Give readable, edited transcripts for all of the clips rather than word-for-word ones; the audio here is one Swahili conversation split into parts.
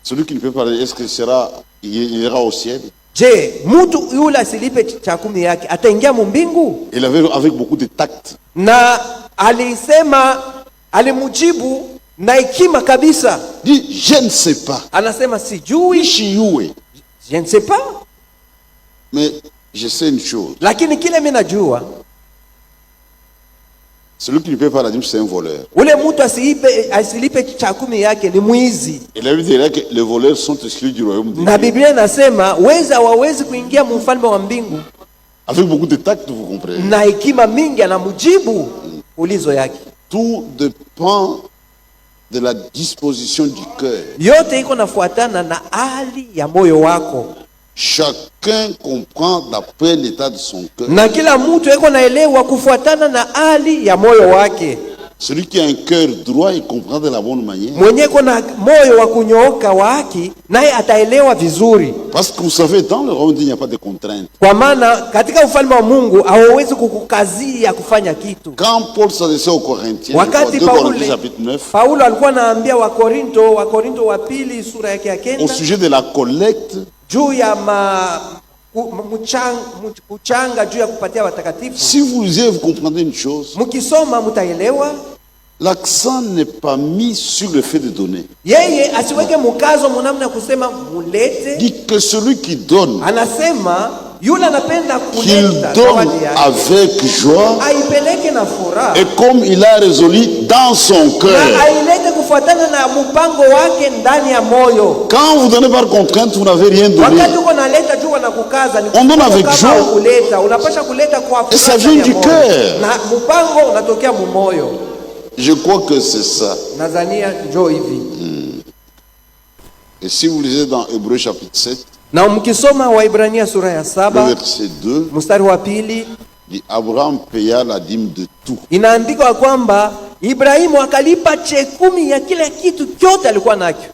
Celui qui ne peut pas, est-ce que il ira au ciel? Je, mtu yule asilipe cha 10 yake ataingia mbingu? Il avait avec beaucoup de tact. Na alisema, alimujibu na hekima kabisa. Dit, je ne sais pas. Anasema sijui. Je ne sais pas. Mais je sais une chose. Lakini kile mimi najua, celui qui ne peut pas la dîme, c'est un voleur. Ule mtu asilipe cha 10 yake ni mwizi. Et la Bible dit que les voleurs sont exclus du royaume de Dieu. Na Biblia inasema weza hawawezi kuingia mfalme wa mbingu. Avec beaucoup de tact, vous comprenez. Na hekima mingi anamujibu ulizo yake. Tout dépend de la disposition du cœur. Yote iko nafuatana na hali ya moyo wako. Chacun comprend d'après l'état de son cœur. Na kila mtu iko naelewa kufuatana na hali ya moyo wake. Celui qui a un cœur droit, il comprend de la bonne manière. Mwenye kuna moyo wa kunyooka wa haki, naye ataelewa vizuri. Parce que vous savez, dans le royaume, il n'y a pas de contraintes. Kwa maana katika ufalme wa Mungu hauwezi kukukazia kufanya kitu. Quand Paul s'adressait aux Corinthiens, wakati 2 Corinthiens chapitre 9, Paulo alikuwa anaambia Wakorinto wa pili sura yake ya 9, au sujet de la collecte, juu ya mchanga juu ya kupatia watakatifu. si vous lisez, vous comprenez une chose. Mkisoma mtaelewa. L'accent n'est pas mis sur le fait de donner. Yeye asiweke mkazo mnamna kusema mulete. Dit que celui qui donne, anasema yule anapenda qu'il kuleta donne avec joie, aipeleke na furaha, et comme il a résolu dans son cœur. Na ailete kufuatana na mpango wake ndani ya moyo. Quand vous donnez par contrainte, vous n'avez rien donné. Wakati uko naleta juu na kukaza, ni on donne avec joie. Kuleta unapasha kuleta kwa furaha. Et ça vient du cœur. Na mpango unatokea mu moyo. Je crois que c'est ça. Nazania njoo hivi. Et si vous lisez dans Hébreux chapitre 7, na mkisoma Waibrania sura ya 7, verset 2, mstari wa 2, dit Abraham paya la dîme de tout. Inaandikwa kwamba Ibrahimu akalipa 10 ya kila kitu chote alikuwa nacho.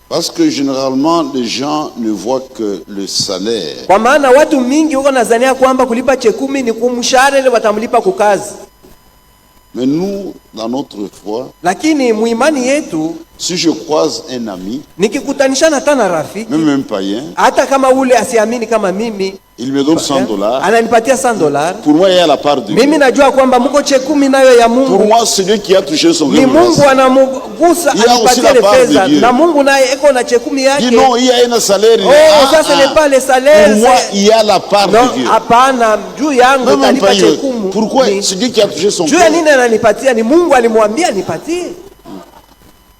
Parce que généralement les gens ne voient que le salaire. Kwa maana watu mingi wako nadhania kwamba kulipa 10 ni kumshahara ile watamlipa kwa kazi. Mais nous, dans notre foi, lakini muimani yetu, si je croise un ami, nikikutanishana tana rafiki, même un païen, hata kama ule asiamini kama mimi, il me donne $100, ananipatia $100, pour moi il y a la part de Dieu. Mimi najua kwamba mko 10 nayo ya Mungu. Pour moi celui qui a touché son ni Mungu anamugusa, anipatia ile pesa, na Mungu naye eko na 10 yake. Dis non, il y a un salaire. Ça ce n'est pas le salaire. Pour moi il y a la part de Dieu. Hapana, juu yangu talipa 10. Pourquoi celui qui a touché son cœur? Juu nini ananipatia? Ni Mungu alimwambia nipatie.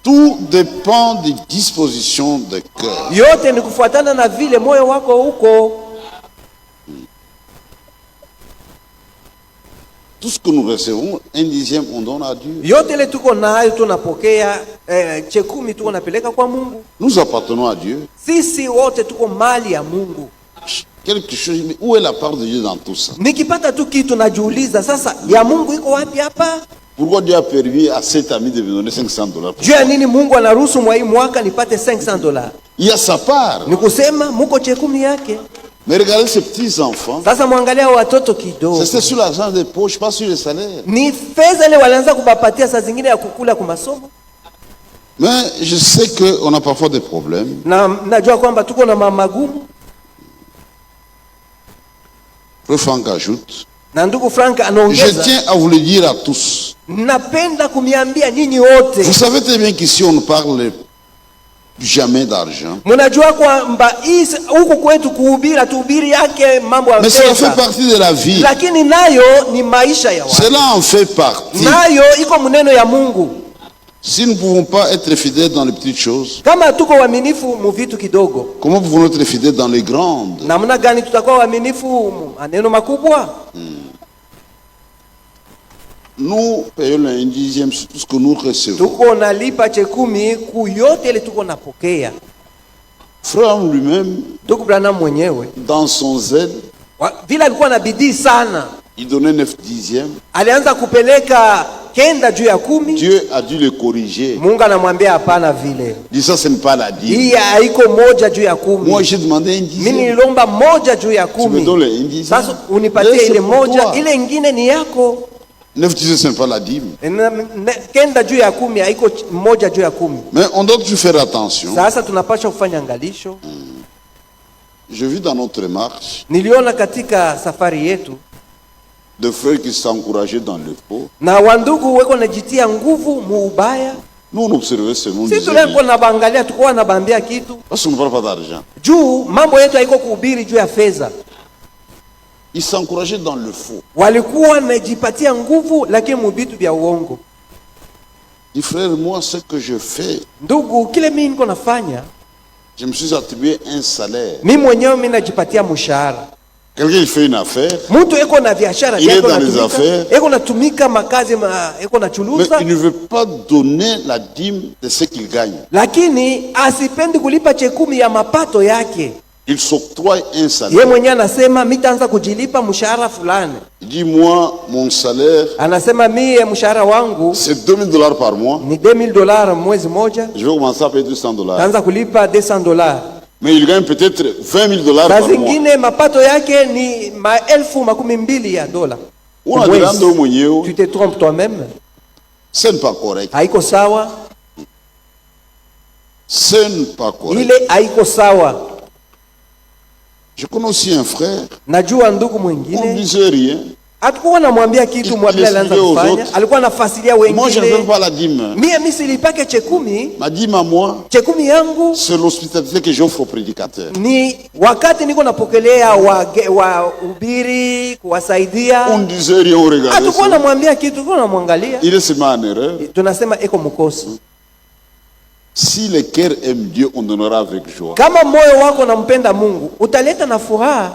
Tout dépend des dispositions de cœur. Yote ni kufuatana na vile moyo wako uko. Tout ce que nous recevons, 1/10 on donne à Dieu. Yote ile tuko nayo tunapokea 10 tuko napeleka kwa Mungu. Nous appartenons à Dieu. Sisi wote tuko mali ya Mungu. Quelque chose, mais où est la part de Dieu dans tout ça? Nikipata tu kitu najiuliza, sasa ya Mungu iko wapi hapa? Pourquoi Dieu a permis à cet ami de me donner $500? Juu ya nini Mungu anaruhusu mwa hii mwaka nipate $500? Il y a sa part. Ni kusema muko 10 yake. Mais regardez ces petits enfants. Sasa mwangalia watoto kidogo. C'est sur l'argent des poches, pas sur le salaire. Ni fedha ile walianza kubapatia saa zingine ya kukula kwa masomo. Mais je sais que on a parfois des problèmes. Na najua kwamba tuko na magumu. Frère Franck ajoute. Na ndugu Frank anaongeza. Je tiens à vous le dire à tous. Napenda kumiambia nyinyi wote. Vous savez très bien qu'ici on ne parle jamais d'argent. Mnajua kwamba huko kwetu tuhubiri yake mambo ya pesa. Mais ça fait partie de la vie. Lakini nayo ni maisha ya watu. Cela en fait partie. Nayo iko mneno ya Mungu. Si nous ne pouvons pas être fidèles dans les petites choses, kama tuko waaminifu mu vitu kidogo, comment pouvons-nous être fidèles dans les grandes? Namna gani tutakuwa waaminifu maneno makubwa? Nous payons le 1/10 sur tout ce que nous recevons. Tuko nalipa 10 ku yote ile tuko napokea. Frère lui-même, ndugu Branham mwenyewe, dans son zèle, vile alikuwa na bidii sana, il donnait 9/10. Alianza kupeleka 9 juu ya 10. Dieu a dû le corriger. Mungu anamwambia hapana vile. Dit ça, ce n'est pas la dîme. Hii haiko 1 juu ya 10. Moi j'ai demandé 1/10. Mimi nilomba 1 juu ya 10. Tu me donnes le 1/10. Sasa unipatie ile 1, ile nyingine ni yako. 9 dizaines, ce n'est pas la dîme. Kenda juu ya 10 haiko moja juu ya 10. Mais on doit toujours faire attention. Sasa tunapaswa kufanya angalisho. J'ai vu dans notre marche Niliona katika safari yetu de frères qui s'encourageaient dans le faux. na wandugu weko najitia nguvu muubaya. Nous on observait ce monde. Sisi tulikuwa nabangalia, tukua nabambia kitu Parce qu'on ne parle pas d'argent. juu mambo yetu haiko kuhubiri juu ya fedha. Ils s'encourageaient dans le faux. Walikuwa najipatia nguvu lakini mubitu vya uongo. Dit frère, moi ce que je fais, Ndugu, kile mimi niko nafanya, je me suis attribué un salaire. mimi mwenyewe mimi najipatia mshahara. Quelqu'un il fait une affaire, Mtu eko na biashara Il est yako dans les affaires. eko natumika makazi eko mais nachuluza, il ne veut pas donner la dîme de ce qu'il gagne. lakini asipendi kulipa 10% ya mapato yake. Il s'octroie un Yeye salaire. mwenyewe anasema mitaanza kujilipa mshahara fulani. Il dit moi, mon salaire, Anasema mie mshahara wangu c'est $2000 par mois. ni $2000 mwezi moja, Je vais commencer à payer $200. taanza kulipa $200. Mais il gagne peut-être $20,000 Saa par mois. zingine mapato yake ni $12,000 On kwa a mwezi. demandé au mwenyewe, Tu te trompes toi-même. ce n'est pas correct. Haiko sawa, Ce n'est pas correct. ile haiko sawa. Je connais aussi un frère, Najua ndugu on ne mwingine disait rien. hatakuwa namwambia kitu, mwambia alianza expliquait aux kufanya, autres. alikuwa anafasiria Moi, je ne wengine. veux pas la dîme. Mimi silipake 10%, Ma dîme à moi, 10% yangu c'est l'hospitalité que j'offre aux prédicateurs. ni wakati niko napokelea wa ubiri On kuwasaidia. ne disait rien, on regardait Hatakuwa ça. namwambia kitu, tulikuwa namwangalia. Il est seulement en erreur. Tunasema eko mkosi. Si le cœur aime Dieu, on donnera avec joie. Kama moyo wako nampenda Mungu, utaleta na furaha.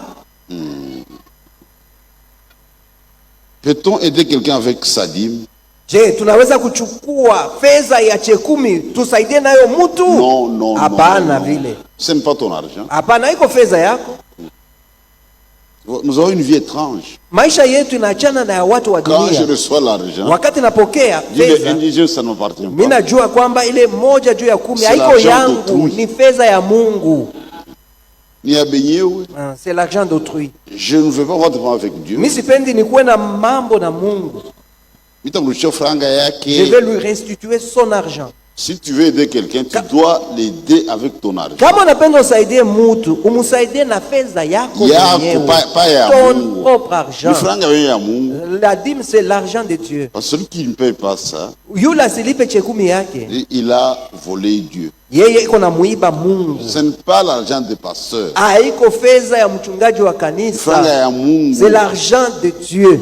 Peut-on aider quelqu'un avec sa dîme? Je, tunaweza kuchukua fedha ya 10% tusaidie nayo mtu? Non, non, Hapana non, vile. non. Ce n'est pas ton argent. Hapana, iko fedha yako. Nous avons une vie étrange. Maisha yetu inaachana na ya watu wa Quand je dunia. reçois l'argent, Wakati napokea je dis fedha, indigène, ça ne m'appartient mimi pas. najua kwamba ile moja juu ya 10 C'est haiko l'argent yangu, d'autrui. ni fedha ya Mungu. Ni à baigner, oui. C'est l'argent d'autrui. Je ne veux pas avoir de problème avec Dieu. Mimi sipendi nikuwe na mambo na Mungu. Nitamrudishia franga Je yake. vais lui restituer son argent. Si tu veux aider quelqu'un, tu dois l'aider avec ton argent. Kama unapenda usaidie mtu, umsaidie na fedha yako Yako, mwenyewe. pas ya Ton Mungu. propre Ni argent. franga wewe ya Mungu. La dîme c'est l'argent de Dieu. Parce que celui qui ne paye pas ça, Yule asilipe 10% yake, il a volé Dieu. yeye iko na muiba Mungu. Ce n'est pas l'argent des pasteurs. Haiko fedha ya mchungaji wa Franga kanisa. ya Mungu. C'est l'argent de Dieu.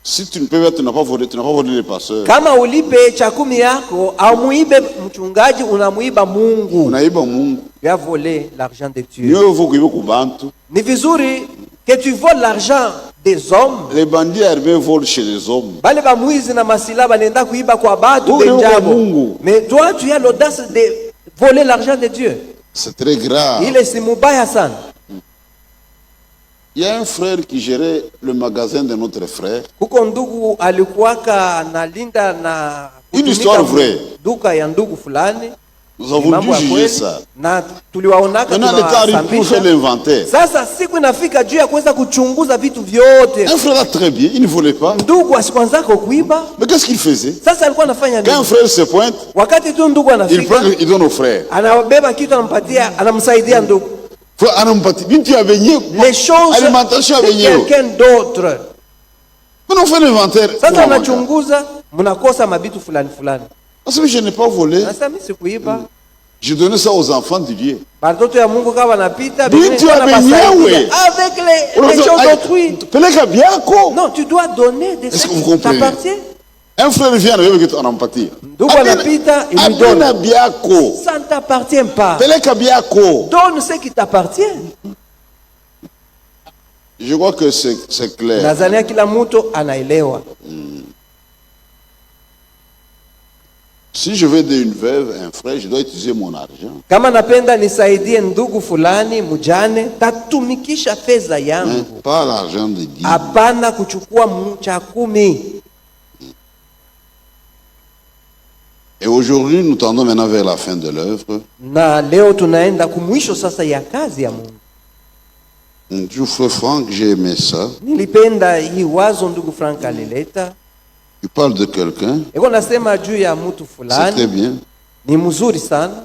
Si tu ne peux pas, tu n'as pas volé les pasteurs. Kama ulipe 10% yako au muibe mchungaji, unamuiba Mungu. Unaiba Mungu. Tu as volé l'argent de Dieu. Niwe uko kuiba kubantu. Ni vizuri que tu voles l'argent des hommes. Les bandits armés volent chez les hommes. Bale ba mwizi na masila banenda kuiba kwa batu Wewe uko benjabo. Mungu. Mais toi tu as l'audace de voler l'argent de Dieu. C'est très grave. Ile si mubaya sana. Il y a un frère qui gérait le magasin de notre frère. Kuko ndugu alikuwaka analinda na Une kutumika histoire vraie. duka ya ndugu fulani. Nous avons Mambo dû ya juger kweli. ça. Na tuliwaonaka Maintenant, le temps arrive pour faire tunawasambisha. l'inventaire. Sasa siku inafika juu ya kuweza kuchunguza vitu vyote. Un frère là très bien, il ne volait pas. Ndugu asikwanzako kuiba. Mais qu'est-ce qu'il faisait? Sasa alikuwa anafanya Quand un nini? frère se pointe, Wakati tu ndugu il anafika, prend, il donne au frère. anabeba kitu anampatia, anamsaidia ndugu. Frère, anampati. Bintu ya benye. Les choses Alimentation ya de benye. quelqu'un d'autre. Maintenant, on fait l'inventaire. Sasa anachunguza, mnakosa mabitu fulani fulani. Parce que je n'ai pas volé. Sasa mimi sikuiba. Je donnais ça aux enfants du Dieu. Batoto ya Mungu kama wanapita, Bintu Biblia ya inabasaidia benyewe. avec les choses d'autrui. Peleka biako. Non, tu dois donner de Est-ce ce que vous qui comprenez? t'appartient. Un frère vient avec qui on empathie. Ndugu anapita, il lui donne. Abena biako. Ça ne t'appartient pas. Peleka biako. Donne ce qui t'appartient. Je crois que c'est clair. Nadhania kila mtu anaelewa. Si je veux aider une veuve, un frère, je dois utiliser mon argent. Kama napenda nisaidie ndugu fulani mjane, tatumikisha fedha Mais yangu. pas l'argent de Dieu. Hapana kuchukua cha 10. Et aujourd'hui, nous tendons maintenant vers la fin de l'œuvre. Na leo tunaenda kumwisho sasa ya kazi ya Mungu. Je frère Franck, j'ai aimé ça. Nilipenda hii wazo ndugu Frank alileta. Il parle de quelqu'un. iko nasema juu ya mtu C'est très fulani, bien. ni mzuri sana.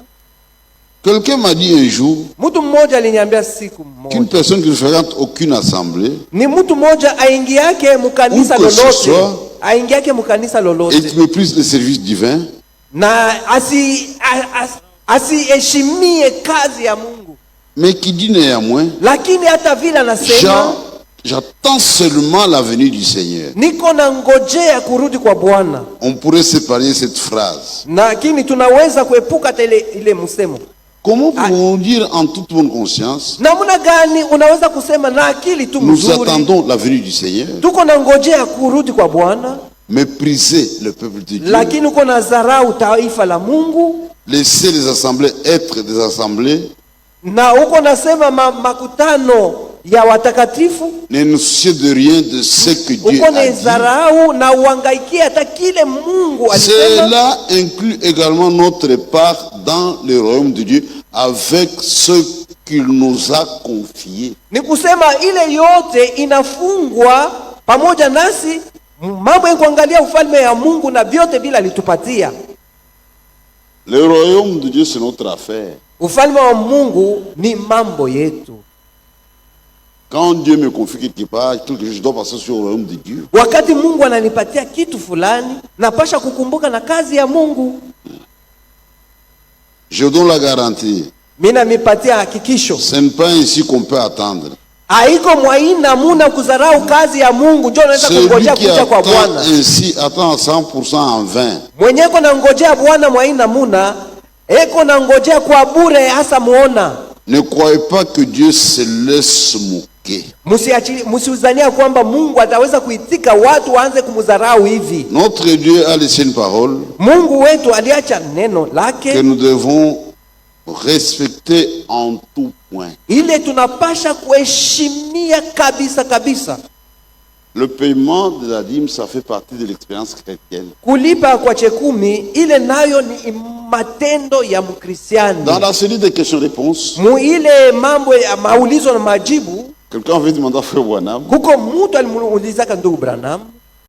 Quelqu'un m'a dit un jour Mtu mmoja aliniambia siku qu'une moja, personne qui ne fréquente aucune assemblée ni mtu mmoja aingiake mukanisa Où que ce lolote, soit, aingiake mukanisa et lolote qui méprise le service divin, na asiheshimie kazi ya Mungu, mais qui dit néanmoins, lakini hata vile anasema j'attends seulement la venue du Seigneur. niko na ngojea kurudi kwa Bwana. On pourrait s'épargner cette phrase. Lakini tunaweza kuepuka hata ile msemo. Comment pouvons-nous dire en toute bonne conscience, Namna gani unaweza kusema na akili tu nous mzuri, attendons la venue du Seigneur, tuko na ngojea kurudi kwa Bwana, mépriser le peuple de Dieu, lakini uko na dharau taifa la Mungu, laisser les assemblées être des assemblées, na uko nasema makutano ya watakatifu, ne nous soucier de rien de ce que Dieu uko na a dit. dharau na uangaikia hata kile Mungu alisema. Cela inclut également notre part dans le royaume de Dieu avec ce qu'il nous a confié. Ni kusema ile yote inafungwa pamoja nasi, mambo ya kuangalia ufalme ya Mungu na vyote bila alitupatia. Le royaume de Dieu, c'est notre affaire. Ufalme wa Mungu ni mambo yetu. Quand Dieu me confie quelque part, quelque chose, je dois passer sur le royaume de Dieu. Wakati Mungu ananipatia kitu fulani, napasha kukumbuka na kazi ya Mungu. Je donne la garantie. Mina mipatia hakikisho. Ce n'est pas ainsi qu'on peut attendre. Haiko mwaina muna kuzarau kazi ya Mungu, njoo naweza Celui kungojea qui kuja kwa attend Bwana. ainsi attend à 100% en vain. Mwenyeko na ngojea Bwana mwaina muna, eko na ngojea kwa bure hasa muona. Ne croyez pas que Dieu se laisse moquer. Msiuzania kwamba Mungu ataweza kuitika watu waanze kumdharau hivi. Notre Dieu a laissé une parole Mungu wetu aliacha neno que lake nous devons respecter en tout point. ile tunapasha kuheshimia kabisa kabisa. Le paiement de la dîme, ça fait partie de l'expérience chrétienne. Kulipa kwa chekumi ile nayo ni matendo ya Mkristiani. Dans la série de questions-réponses, Mu ile mambo ya maulizo na majibu, quelqu'un avait demandé à Frère Branham, huko mtu alimuulizaka ndugu Branham,